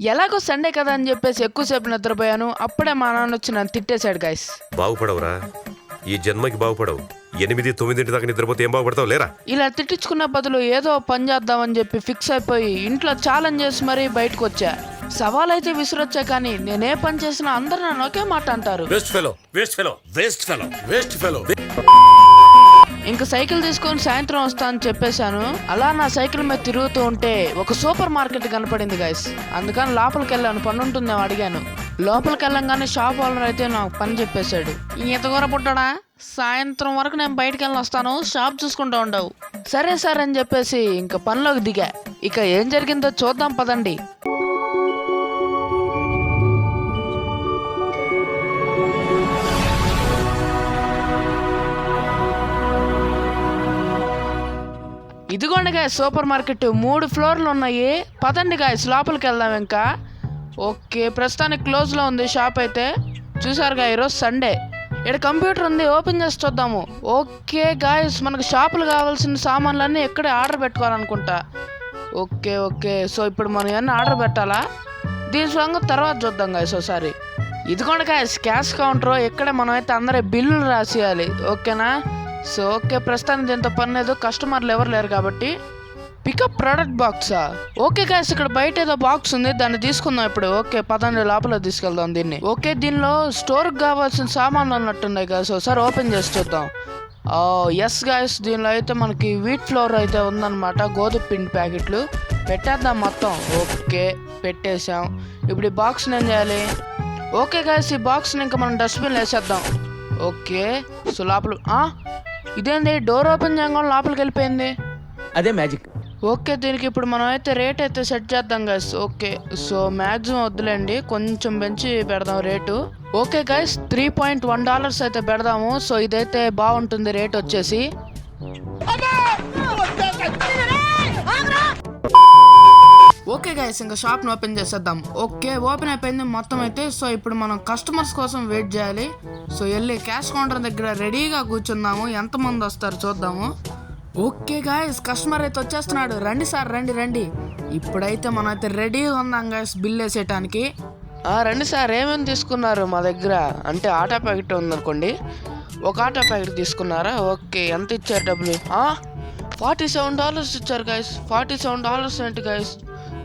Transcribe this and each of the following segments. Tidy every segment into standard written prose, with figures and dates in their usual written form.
ఎలాగో సండే కదా అని చెప్పేసి ఎక్కువసేపు నిద్రపోయాను. అప్పుడే మా నాన్న వచ్చి నన్ను తిట్టేశాడు గైస్. బాగుపడవురా, ఈ జన్మకి బాగుపడవు. 8-9 దాకా నిద్రపోతే ఏం బాగుపడతావు లేరా. ఇలా తిట్టించుకున్న బదులు ఏదో పని చేద్దామని చెప్పి ఫిక్స్ అయిపోయి ఇంట్లో ఛాలెంజ్ చేసి మరీ బయటకు వచ్చా. సవాల్ అయితే విసిరొచ్చా, కానీ నేనే పని చేసినా అందరు నన్ను ఒకే మాట అంటారు, waste fellow, waste fellow, waste fellow, waste fellow. ఇంక సైకిల్ తీసుకొని సాయంత్రం వస్తా అని చెప్పేశాను. అలా నా సైకిల్ మీద తిరుగుతూ ఉంటే ఒక సూపర్ మార్కెట్ కనపడింది గైస్. అందుకని లోపలికి వెళ్ళాను, పని ఉంటుందేమో అడిగాను. లోపలికి వెళ్ళంగానే షాప్ ఓనర్ అయితే నాకు పని చెప్పేశాడు. ఈత కూర పుట్టాడా, సాయంత్రం వరకు నేను బయటకు వెళ్ళి వస్తాను, షాప్ చూసుకుంటూ ఉండవు. సరే సార్ అని చెప్పేసి ఇంక పనిలోకి దిగా. ఇక ఏం జరిగిందో చూద్దాం పదండి. ఇదిగోండి గాయస్ సూపర్ మార్కెట్ 3 ఫ్లోర్లు ఉన్నాయి. పదండి గాయస్ లోపలికి వెళ్దాం. ఇంకా ఓకే, ప్రస్తుతానికి క్లోజ్లో ఉంది షాప్ అయితే. చూసారుగా ఈరోజు సండే. ఇక్కడ కంప్యూటర్ ఉంది, ఓపెన్ చేసి చూద్దాము. ఓకే గాయస్, మనకు షాపులు కావాల్సిన సామాన్లన్నీ ఎక్కడే ఆర్డర్ పెట్టుకోవాలనుకుంటా. ఓకే ఓకే, సో ఇప్పుడు మనం ఏమన్నా ఆర్డర్ పెట్టాలా? దీని సంగతి తర్వాత చూద్దాం గాయస్ ఒకసారి. ఇదిగోండి గాయస్ క్యాష్ కౌంటర్. ఇక్కడే మనం అయితే అందరి బిల్లులు రాసేయాలి, ఓకేనా? సో ఓకే, ప్రస్తుతానికి దీంతో పని లేదు, కస్టమర్లు ఎవరు లేరు కాబట్టి. పికప్ ప్రోడక్ట్ బాక్సా? ఓకే గాయస్, ఇక్కడ బయట ఏదో బాక్స్ ఉంది, దాన్ని తీసుకుందాం ఇప్పుడు. ఓకే పదండి లోపల తీసుకెళ్దాం దీన్ని. ఓకే, దీనిలో స్టోర్కి కావాల్సిన సామాన్లు ఉన్నట్టున్నాయి గాయస్, ఒకసారి ఓపెన్ చేసి చూద్దాం. ఎస్ గాయస్, దీనిలో అయితే మనకి వీట్ ఫ్లోర్ అయితే ఉందన్నమాట, గోధుమ పిండి ప్యాకెట్లు. పెట్టేద్దాం మొత్తం. ఓకే పెట్టేసాం. ఇప్పుడు ఈ బాక్స్ని ఏం చేయాలి? ఓకే గాయస్, ఈ బాక్స్ని ఇంకా మనం డస్ట్బిన్ వేసేద్దాం. ఓకే, సో లోపల ఇదేంది డోర్ ఓపెన్ చేయగానే లోపలికి వెళ్ళిపోయింది, అదే మ్యాజిక్. ఓకే, దీనికి ఇప్పుడు మనం అయితే రేట్ అయితే సెట్ చేద్దాం గైస్. ఓకే, సో మ్యాక్సిమం వద్దులేండి, కొంచెం పెంచి పెడదాం రేటు. ఓకే గైస్, $3.1 అయితే పెడదాము. సో ఇదైతే బాగుంటుంది రేట్ వచ్చేసి. ఓకే గైస్, ఇంకా షాప్ని ఓపెన్ చేసేద్దాం. ఓకే ఓపెన్ అయిపోయింది మొత్తం అయితే. సో ఇప్పుడు మనం కస్టమర్స్ కోసం వెయిట్ చేయాలి. సో వెళ్ళి క్యాష్ కౌంటర్ దగ్గర రెడీగా కూర్చుందాము, ఎంతమంది వస్తారు చూద్దాము. ఓకే గాయస్, కస్టమర్ అయితే వచ్చేస్తున్నాడు. రండి సార్, రండి రండి. ఇప్పుడైతే మనం అయితే రెడీగా ఉందాం గాయస్ బిల్ వేసేయటానికి. రండి సార్, ఏమేమి తీసుకున్నారు మా దగ్గర? అంటే ఆటా ప్యాకెట్ ఉందనుకోండి, ఒక ఆటా ప్యాకెట్ తీసుకున్నారా? ఓకే, ఎంత ఇచ్చారు డబ్బులు? $47 ఇచ్చారు గాయస్. $47 ఏంటి గాయస్?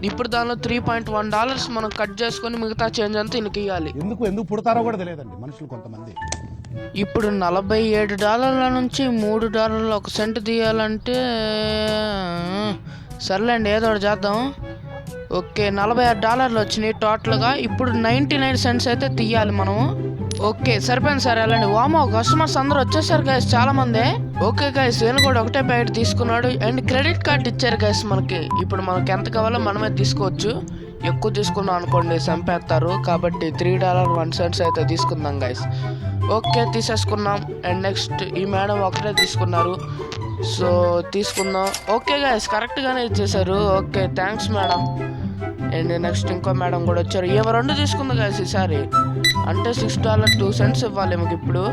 ఇప్పుడు దానిలో $3.1 మనం కట్ చేసుకొని మిగతా చేంజ్ అంతా ఇంక ఇవ్వాలి. ఎందుకు పుడతారో కూడా తెలియదండి మనుషులు కొంతమంది. ఇప్పుడు $47 నుంచి $3 ఒక సెంట్ తీయాలంటే సర్లేండి, ఏదో ఒకటి చేద్దాం. ఓకే, $46 వచ్చినాయి టోటల్గా. ఇప్పుడు 99 సెంట్స్ అయితే తీయాలి మనము. ఓకే సరిపోయింది సార్, వెళ్ళండి. వామో, కస్టమర్స్ అందరూ వచ్చేసారు గైస్, చాలా మంది. ఓకే గైస్, నేను కూడా ఒకటే ప్యాకెట్ తీసుకున్నాడు. అండ్ క్రెడిట్ కార్డ్ ఇచ్చారు గైస్ మనకి. ఇప్పుడు మనకి ఎంత కావాలో మనమే తీసుకోవచ్చు. ఎక్కువ తీసుకున్నాం అనుకోండి చంపేస్తారు, కాబట్టి $3.01 అయితే తీసుకుందాం గైస్. ఓకే తీసేసుకున్నాం. అండ్ నెక్స్ట్ ఈ మేడం ఒకటే తీసుకున్నారు, సో తీసుకుందాం. ఓకే గైస్, కరెక్ట్గానే ఇచ్చేసారు. Okay thanks madam. And next ఇంకో మేడం కూడా వచ్చారు. ఏమో 2 తీసుకుంది గైస్ ఈసారి, అంటే $6.02 ఇవ్వాలి మాకు. ఇప్పుడు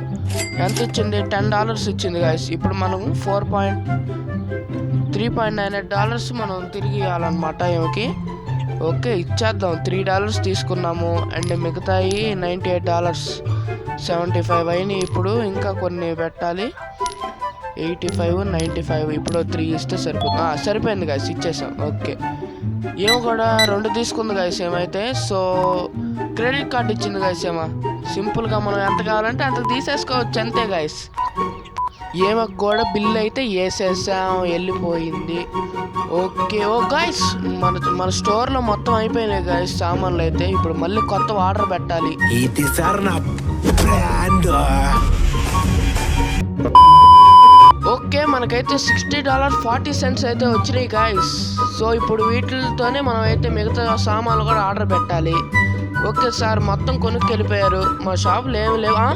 ఎంత ఇచ్చింది? $10 ఇచ్చింది గైస్. ఇప్పుడు మనం $3.98 మనం తిరిగి ఇవ్వాలన్నమాట ఏమికి. ఓకే ఇచ్చేద్దాం. $3 తీసుకున్నాము. అండ్ మిగతాయి $98, 75 అయినాయి. ఇప్పుడు ఇంకా కొన్ని పెట్టాలి, 85, 95. ఇప్పుడు 3 ఇస్తే సరిపోతుంది. సరిపోయింది గైస్, ఇచ్చేసాం. ఓకే, ఏమో కూడా 2 తీసుకుంది గైస్ ఏమైతే. సో క్రెడిట్ కార్డ్ ఇచ్చింది గైస్ ఏమో. సింపుల్గా మనం ఎంత కావాలంటే అంత తీసేసుకోవచ్చు, అంతే గైస్. ఏమకు కూడా బిల్ అయితే వేసేసాం, వెళ్ళిపోయింది. ఓకే గైస్, మన స్టోర్లో మొత్తం అయిపోయినాయి గైస్ సామాన్లు అయితే. ఇప్పుడు మళ్ళీ కొత్త ఆర్డర్ పెట్టాలి. ఇది సార్ నా బ్రాండ్. ఓకే, మనకైతే $60.40 అయితే వచ్చినాయి గాయస్. సో ఇప్పుడు వీటితోనే మనం అయితే మిగతా సామాన్లు కూడా ఆర్డర్ పెట్టాలి. ఓకే సార్, మొత్తం కొనుక్కి వెళ్ళిపోయారు, మా షాపులో ఏమి లేవు.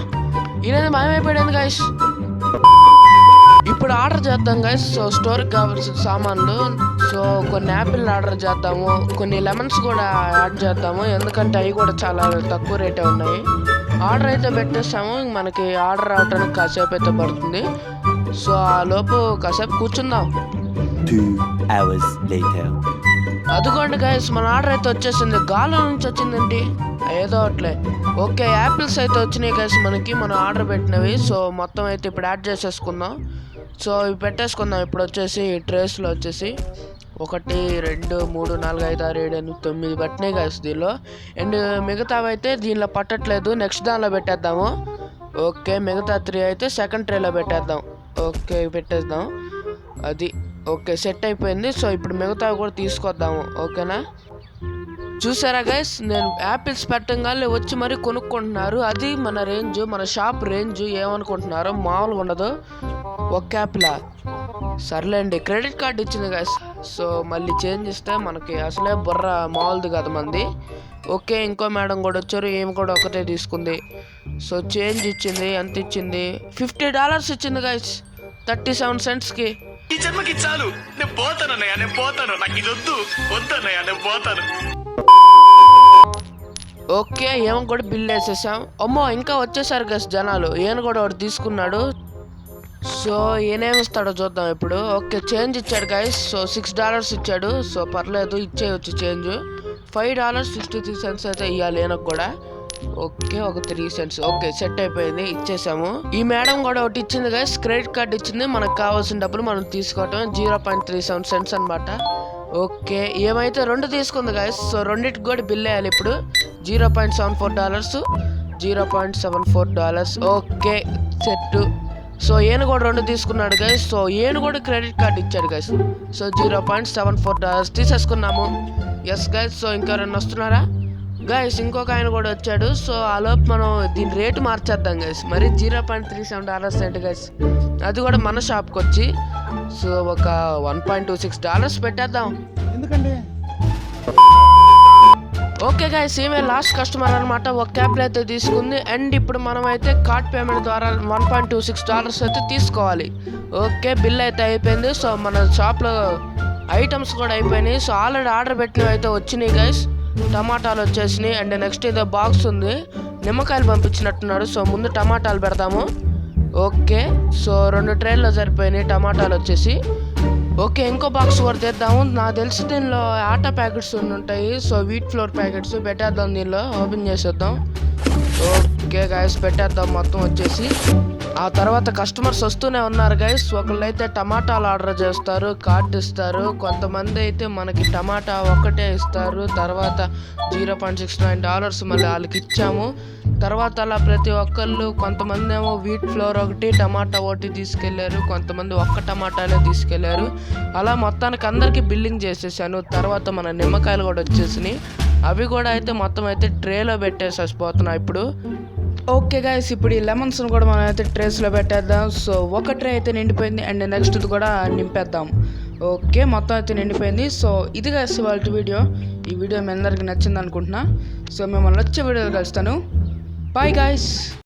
ఇదేది మాయమైపోయాడు గాయస్. ఇప్పుడు ఆర్డర్ చేద్దాం గాయస్. సో స్టోర్కి కావాల్సిన సామాన్లు. సో కొన్ని యాపిల్ ఆర్డర్ చేద్దాము, కొన్ని లెమన్స్ కూడా యాడ్ చేద్దాము, ఎందుకంటే అవి కూడా చాలా తక్కువ రేటే ఉన్నాయి. ఆర్డర్ అయితే పెట్టేస్తాము, మనకి ఆర్డర్ రావడానికి కాసేపు అయితే పడుతుంది. సో ఆ లోపు కాసేపు కూర్చుందాం. 2 hours later. అదిగోండి గైస్, మన ఆర్డర్ అయితే వచ్చేసింది. గాల్లో నుంచి వచ్చిందండి, ఏదో అట్లే. ఓకే, యాపిల్స్ అయితే వచ్చినాయి గైస్ మనకి, మనం ఆర్డర్ పెట్టినవి. సో మొత్తం అయితే ఇప్పుడు యాడ్ చేసేసుకుందాం. సో ఇవి పెట్టేసుకుందాం ఇప్పుడు వచ్చేసి ట్రేస్లో వచ్చేసి 1 2 3 4 5 6 7 8 9 పట్టినాయి గైస్ దీనిలో. అండ్ మిగతావి అయితే దీనిలో పట్టట్లేదు, నెక్స్ట్ దానిలో పెట్టేద్దాము. ఓకే, మిగతా 3 అయితే సెకండ్ ట్రేలో పెట్టేద్దాం. ఓకే, పెట్టేద్దాం అది. ఓకే, సెట్ అయిపోయింది. సో ఇప్పుడు మిగతావి కూడా తీసుకొద్దాము. ఓకేనా, చూసారా గైస్, నేను యాపిల్స్ పెట్టగానే వచ్చి మరీ కొనుక్కుంటున్నారు. అది మన రేంజ్, మన షాప్ రేంజ్. ఏమనుకుంటున్నారో మామూలుగా ఉండదు. ఒక యాపిలా, సర్లేండి. క్రెడిట్ కార్డు ఇచ్చింది గైస్, సో మళ్ళీ చేంజ్ ఇస్తే మనకి అసలే బుర్ర మామూలుది కదా మంది. ఓకే, ఇంకో మేడం కూడా వచ్చారు, ఏమి కూడా ఒకటే తీసుకుంది. సో చేంజ్ ఇచ్చింది. ఎంత ఇచ్చింది? $50 ఇచ్చింది గైస్, 37 సెంట్స్కి. ఈ జన్మకి చాలు, నేను పోతానన్నయ్య, నేను పోతాను, నాకు ఇది వద్దన్నయ్య, నేను పోతాను. ఓకే, ఏమో కూడా బిల్ వేసేసాం. అమ్మో, ఇంకా వచ్చేసారు గైస్ జనాలు. ఈయన కూడా ఒకటి తీసుకున్నాడు. సో ఈయనేమిస్తాడో చూద్దాం ఇప్పుడు. ఓకే, చేంజ్ ఇచ్చాడు గైస్. సో $6 ఇచ్చాడు. సో పర్లేదు, ఇచ్చేయచ్చు చేంజ్. $5.63 అయితే ఇవ్వాలి ఈయనకు కూడా. ఓకే, ఒక 3 సెంట్స్. ఓకే, సెట్ అయిపోయింది, ఇచ్చేసాము. ఈ మేడం కూడా ఒకటి ఇచ్చింది గైస్, క్రెడిట్ కార్డ్ ఇచ్చింది. మనకు కావాల్సిన డబ్బులు మనం తీసుకోవటం. 0.37 సెంట్స్ అనమాట. ఓకే, ఏమైతే 2 తీసుకుంది గైస్. సో రెండింటికి కూడా బిల్ వేయాలి ఇప్పుడు. $0.74, $0.74. Okay, set. సో ఈయన కూడా 2 తీసుకున్నాడు గైస్. సో ఈయన కూడా క్రెడిట్ కార్డ్ ఇచ్చాడు గైస్. సో $0.74 తీసేసుకున్నాము. Yes guys. సో ఇంకా 2 వస్తున్నారా గైస్? ఇంకొక ఆయన కూడా వచ్చాడు. సో ఆ లోపు మనం దీని రేటు మార్చేద్దాం గైస్. మరి $0.37 సెంట్ గైస్, అది కూడా మన షాప్కి వచ్చి. సో ఒక $1.26 పెట్టేద్దాం. ఎందుకండి? ఓకే గైస్, ఈమె లాస్ట్ కస్టమర్ అనమాట. ఒక క్యాప్లు అయితే తీసుకుంది. అండ్ ఇప్పుడు మనం అయితే కార్డ్ పేమెంట్ ద్వారా $1.26 అయితే తీసుకోవాలి. ఓకే, బిల్ అయితే అయిపోయింది. సో మన షాప్లో ఐటమ్స్ కూడా అయిపోయినాయి. సో ఆల్రెడీ ఆర్డర్ పెట్టినవి అయితే వచ్చినాయి గైస్. టమాటాలు వచ్చేసినాయి. అండ్ నెక్స్ట్ ఏదో బాక్స్ ఉంది, నిమ్మకాయలు పంపించినట్టున్నాడు. సో ముందు టమాటాలు పెడతాము. ఓకే, సో 2 ట్రేల్లో సరిపోయినాయి టమాటాలు వచ్చేసి. ఓకే, ఇంకో బాక్స్ కూడా తెద్దాము. నాకు తెలిసి దీనిలో ఆటా ప్యాకెట్స్ ఉంటాయి. సో వీట్ ఫ్లోర్ ప్యాకెట్స్ పెట్టేద్దాం, దీనిలో ఓపెన్ చేసేద్దాం. ఓకే గైస్, పెట్టేద్దాం మొత్తం వచ్చేసి. ఆ తర్వాత కస్టమర్స్ వస్తూనే ఉన్నారు గైస్. ఒకళ్ళైతే టమాటాలు ఆర్డర్ చేస్తారు, కార్డు ఇస్తారు. కొంతమంది అయితే మనకి టమాటా ఒక్కటే ఇస్తారు. తర్వాత $0.69 మళ్ళీ వాళ్ళకి ఇచ్చాము. తర్వాత అలా ప్రతి ఒక్కళ్ళు, కొంతమంది ఏమో వీట్ ఫ్లోర్ ఒకటి, టమాటా ఒకటి తీసుకెళ్లారు. కొంతమంది ఒక్క టమాటాలే తీసుకెళ్లారు. అలా మొత్తానికి అందరికీ బిల్లింగ్ చేసేసాను. తర్వాత మన నిమ్మకాయలు కూడా వచ్చేసినాయి. అవి కూడా అయితే మొత్తం అయితే ట్రేలో పెట్టేసేసిపోతున్నాయి ఇప్పుడు. ఓకే గైస్, ఇప్పుడు ఈ లెమన్స్ని కూడా మనం అయితే ట్రేస్లో పెట్టేద్దాం. సో ఒక ట్రే అయితే నిండిపోయింది. అండ్ నెక్స్ట్ కూడా నింపేద్దాం. ఓకే, మొత్తం అయితే నిండిపోయింది. సో ఇది గైస్ వాళ్ళ వీడియో. ఈ వీడియో మీ అందరికి నచ్చింది అనుకుంటున్నా. సో మిమ్మల్ని వచ్చే వీడియోలో కలుస్తాను. Bye guys.